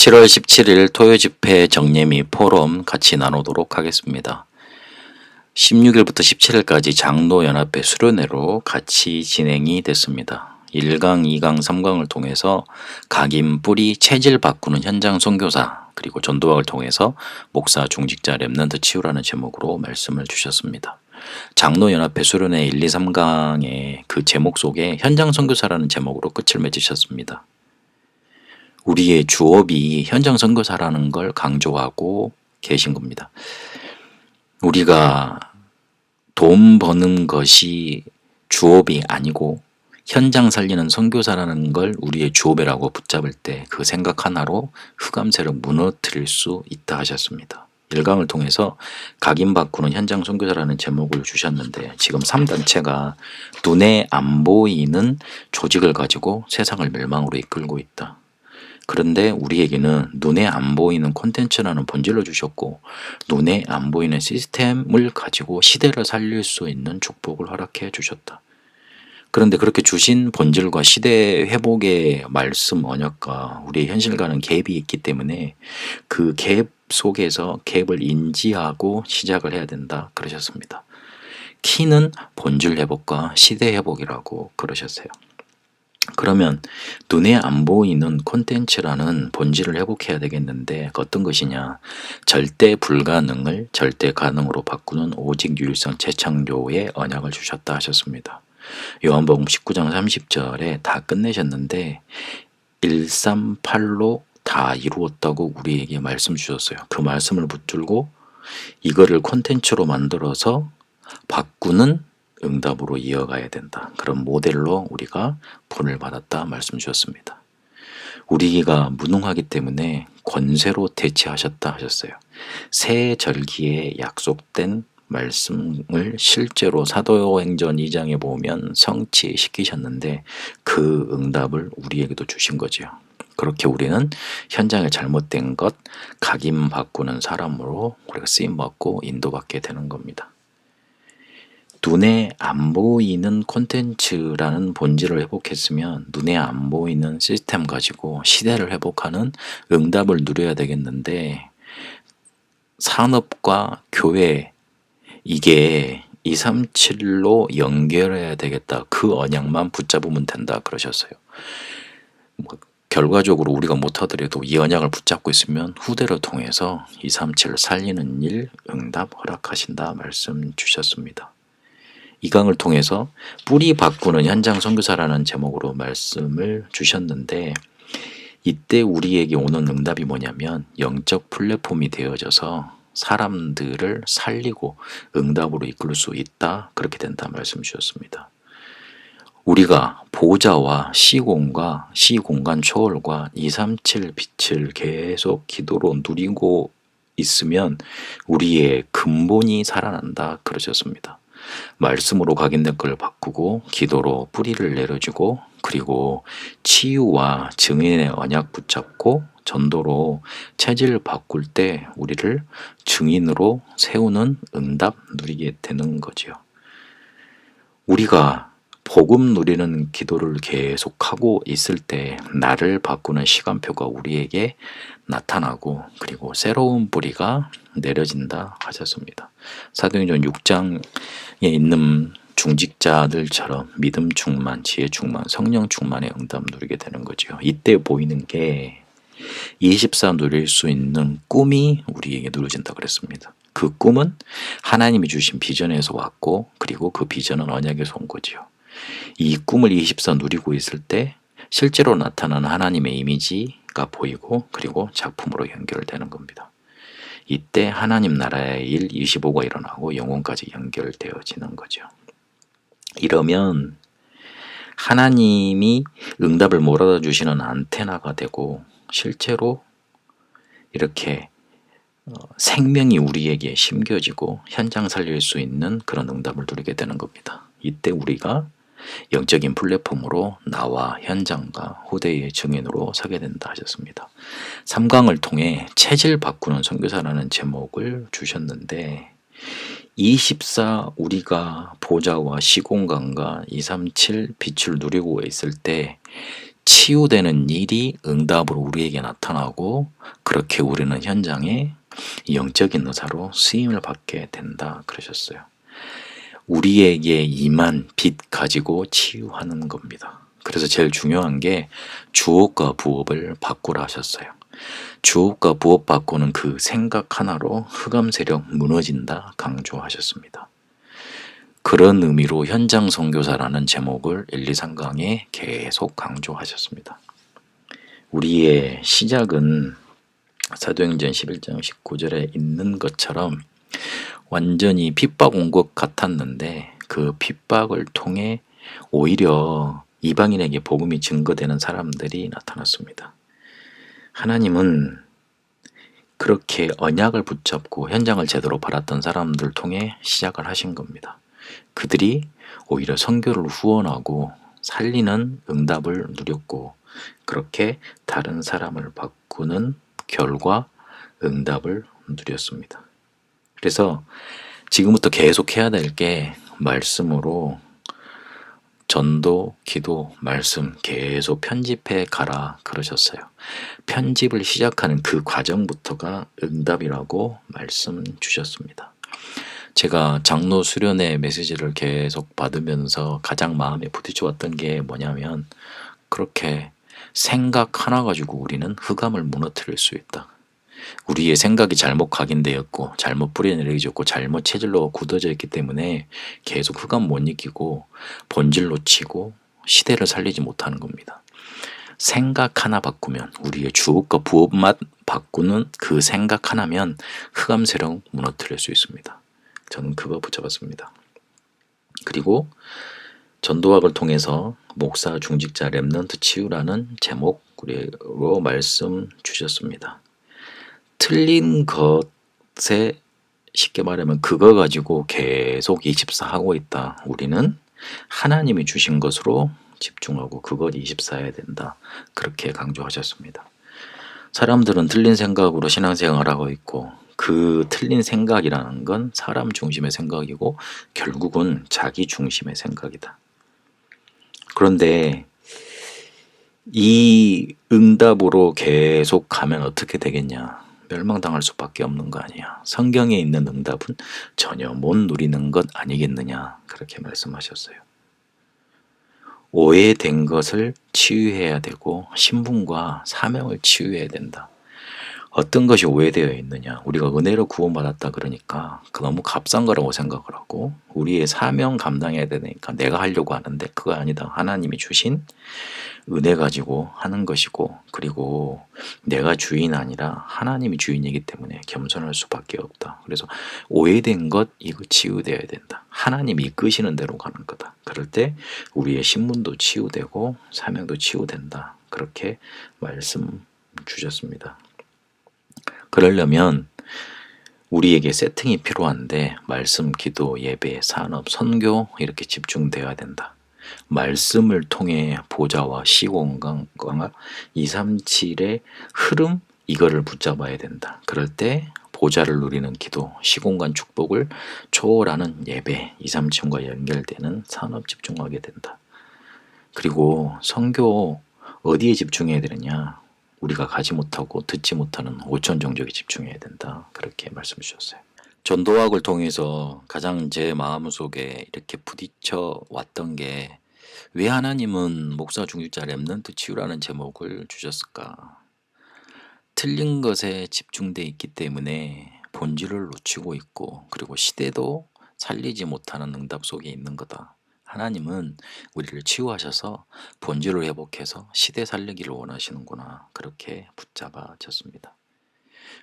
7월 17일 토요집회 정례 포럼 같이 나누도록 하겠습니다. 16일부터 17일까지 장로연합회 수련회로 같이 진행이 됐습니다. 1강, 2강, 3강을 통해서 각인 뿌리 체질 바꾸는 현장 선교사 그리고 전도학을 통해서 목사 중직자 렘넌트 치유라는 제목으로 말씀을 주셨습니다. 장로연합회 수련회 1, 2, 3강의 그 제목 속에 현장 선교사라는 제목으로 끝을 맺으셨습니다. 우리의 주업이 현장 선교사라는 걸 강조하고 계신 겁니다. 우리가 돈 버는 것이 주업이 아니고 현장 살리는 선교사라는 걸 우리의 주업이라고 붙잡을 때 그 생각 하나로 흑암세를 무너뜨릴 수 있다 하셨습니다. 1강을 통해서 각인 바꾸는 현장 선교사라는 제목을 주셨는데 지금 3단체가 눈에 안 보이는 조직을 가지고 세상을 멸망으로 이끌고 있다. 그런데 우리에게는 눈에 안 보이는 콘텐츠라는 본질을 주셨고 눈에 안 보이는 시스템을 가지고 시대를 살릴 수 있는 축복을 허락해 주셨다. 그런데 그렇게 주신 본질과 시대 회복의 말씀 언약과 우리의 현실과는 갭이 있기 때문에 그 갭 속에서 갭을 인지하고 시작을 해야 된다 그러셨습니다. 키는 본질 회복과 시대 회복이라고 그러셨어요. 그러면 눈에 안 보이는 콘텐츠라는 본질을 회복해야 되겠는데 어떤 것이냐? 절대 불가능을 절대 가능으로 바꾸는 오직 유일성 재창조의 언약을 주셨다 하셨습니다. 요한복음 19장 30절에 다 끝내셨는데 138로 다 이루었다고 우리에게 말씀 주셨어요. 그 말씀을 붙들고 이거를 콘텐츠로 만들어서 바꾸는 응답으로 이어가야 된다. 그런 모델로 우리가 본을 받았다 말씀 주셨습니다. 우리가 무능하기 때문에 권세로 대체하셨다 하셨어요. 새 절기에 약속된 말씀을 실제로 사도행전 2장에 보면 성취시키셨는데 그 응답을 우리에게도 주신 거죠. 그렇게 우리는 현장에 잘못된 것 각인 바꾸는 사람으로 우리가 쓰임받고 인도받게 되는 겁니다. 눈에 안 보이는 콘텐츠라는 본질을 회복했으면 눈에 안 보이는 시스템 가지고 시대를 회복하는 응답을 누려야 되겠는데 산업과 교회 이게 237로 연결해야 되겠다. 그 언약만 붙잡으면 된다 그러셨어요. 결과적으로 우리가 못하더라도 이 언약을 붙잡고 있으면 후대를 통해서 237을 살리는 일 응답 허락하신다 말씀 주셨습니다. 이 강을 통해서 뿌리 바꾸는 현장 선교사라는 제목으로 말씀을 주셨는데 이때 우리에게 오는 응답이 뭐냐면 영적 플랫폼이 되어져서 사람들을 살리고 응답으로 이끌 수 있다. 그렇게 된다 말씀 주셨습니다. 우리가 보좌와 시공과 시공간 초월과 237 빛을 계속 기도로 누리고 있으면 우리의 근본이 살아난다 그러셨습니다. 말씀으로 각인된 걸 바꾸고 기도로 뿌리를 내려주고 그리고 치유와 증인의 언약 붙잡고 전도로 체질을 바꿀 때 우리를 증인으로 세우는 응답 누리게 되는 거지요. 우리가 복음 누리는 기도를 계속하고 있을 때 나를 바꾸는 시간표가 우리에게 나타나고 그리고 새로운 뿌리가 내려진다 하셨습니다. 사도행전 6장에 있는 중직자들처럼 믿음 충만, 지혜 충만, 성령 충만의 응답 누리게 되는 거죠. 이때 보이는 게 24 누릴 수 있는 꿈이 우리에게 누려진다 그랬습니다. 그 꿈은 하나님이 주신 비전에서 왔고 그리고 그 비전은 언약에서 온 거죠. 이 꿈을 24 누리고 있을 때 실제로 나타나는 하나님의 이미지가 보이고 그리고 작품으로 연결되는 겁니다. 이때 하나님 나라의 일 25가 일어나고 영혼까지 연결되어지는 거죠. 이러면 하나님이 응답을 몰아다 주시는 안테나가 되고 실제로 이렇게 생명이 우리에게 심겨지고 현장 살릴 수 있는 그런 응답을 누리게 되는 겁니다. 이때 우리가 영적인 플랫폼으로 나와 현장과 후대의 증인으로 서게 된다 하셨습니다. 3강을 통해 체질 바꾸는 선교사라는 제목을 주셨는데 24 우리가 보좌와 시공간과 237 빛을 누리고 있을 때 치유되는 일이 응답으로 우리에게 나타나고 그렇게 우리는 현장에 영적인 의사로 쓰임을 받게 된다 그러셨어요. 우리에게 임한 빛 가지고 치유하는 겁니다. 그래서 제일 중요한 게 주업과 부업을 바꾸라 하셨어요. 주업과 부업 바꾸는 그 생각 하나로 흑암 세력 무너진다 강조하셨습니다. 그런 의미로 현장 선교사라는 제목을 1, 2, 3강에 계속 강조하셨습니다. 우리의 시작은 사도행전 11장 19절에 있는 것처럼 완전히 핍박 온 것 같았는데 그 핍박을 통해 오히려 이방인에게 복음이 증거되는 사람들이 나타났습니다. 하나님은 그렇게 언약을 붙잡고 현장을 제대로 바랐던 사람들 통해 시작을 하신 겁니다. 그들이 오히려 선교를 후원하고 살리는 응답을 누렸고 그렇게 다른 사람을 바꾸는 결과 응답을 누렸습니다. 그래서 지금부터 계속 해야 될 게 말씀으로 전도, 기도, 말씀 계속 편집해 가라 그러셨어요. 편집을 시작하는 그 과정부터가 응답이라고 말씀 주셨습니다. 제가 장로 수련회 메시지를 계속 받으면서 가장 마음에 부딪혀왔던 게 뭐냐면 그렇게 생각 하나 가지고 우리는 흑암을 무너뜨릴 수 있다. 우리의 생각이 잘못 각인되었고 잘못 뿌리내려졌고 잘못 체질로 굳어져 있기 때문에 계속 흑암 못 이기고 본질로 치고 시대를 살리지 못하는 겁니다. 생각 하나 바꾸면 우리의 주업과 부업만 바꾸는 그 생각 하나면 흑암 세력 무너뜨릴 수 있습니다. 저는 그거 붙잡았습니다. 그리고 전도학을 통해서 목사, 중직자, 렘넌트 치유라는 제목으로 말씀 주셨습니다. 틀린 것에 쉽게 말하면 그거 가지고 계속 24 하고 있다. 우리는 하나님이 주신 것으로 집중하고 그것 24 해야 된다. 그렇게 강조하셨습니다. 사람들은 틀린 생각으로 신앙생활을 하고 있고 그 틀린 생각이라는 건 사람 중심의 생각이고 결국은 자기 중심의 생각이다. 그런데 이 응답으로 계속 가면 어떻게 되겠냐? 멸망당할 수밖에 없는 거 아니야. 성경에 있는 응답은 전혀 못 누리는 것 아니겠느냐. 그렇게 말씀하셨어요. 오해된 것을 치유해야 되고 신분과 사명을 치유해야 된다. 어떤 것이 오해되어 있느냐. 우리가 은혜로 구원받았다 그러니까 너무 값싼 거라고 생각을 하고 우리의 사명 감당해야 되니까 내가 하려고 하는데 그거 아니다. 하나님이 주신 은혜 가지고 하는 것이고 그리고 내가 주인 아니라 하나님이 주인이기 때문에 겸손할 수밖에 없다. 그래서 오해된 것 이거 치유되어야 된다. 하나님이 이끄시는 대로 가는 거다. 그럴 때 우리의 신분도 치유되고 사명도 치유된다. 그렇게 말씀 주셨습니다. 그러려면 우리에게 세팅이 필요한데 말씀, 기도, 예배, 산업, 선교 이렇게 집중되어야 된다. 말씀을 통해 보좌와 시공간과 237의 흐름 이거를 붙잡아야 된다. 그럴 때 보좌를 누리는 기도, 시공간 축복을 초월하는 예배, 237과 연결되는 산업 집중하게 된다. 그리고 선교 어디에 집중해야 되느냐? 우리가 가지 못하고 듣지 못하는 5천 종족에 집중해야 된다. 그렇게 말씀 주셨어요. 전도학을 통해서 가장 제 마음속에 이렇게 부딪혀 왔던 게 왜 하나님은 목사 중직자 렘넌트 치유라는 제목을 주셨을까? 틀린 것에 집중돼 있기 때문에 본질을 놓치고 있고 그리고 시대도 살리지 못하는 응답 속에 있는 거다. 하나님은 우리를 치유하셔서 본질을 회복해서 시대 살리기를 원하시는구나. 그렇게 붙잡아졌습니다.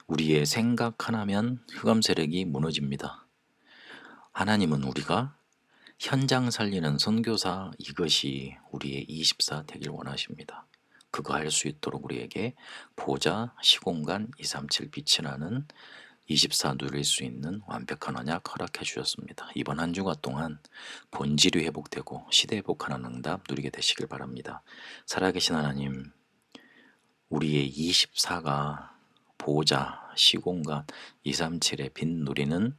우리의 생각 하나면 흑암 세력이 무너집니다. 하나님은 우리가 현장 살리는 선교사 이것이 우리의 24 되길 원하십니다. 그거 할 수 있도록 우리에게 보좌, 시공간, 237 빛이 나는 24 누릴 수 있는 완벽한 언약 허락해 주셨습니다. 이번 한 주간 동안 본질이 회복되고 시대 회복하는 응답 누리게 되시길 바랍니다. 살아계신 하나님, 우리의 24가 보좌, 시공간, 237의 빛 누리는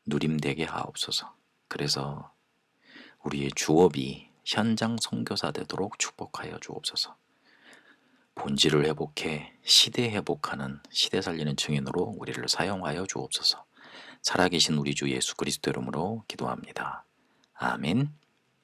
누림되게 하옵소서. 그래서 우리의 주업이 현장 선교사 되도록 축복하여 주옵소서. 본질을 회복해 시대 회복하는 시대 살리는 증인으로 우리를 사용하여 주옵소서. 살아계신 우리 주 예수 그리스도 이름으로 기도합니다. 아멘.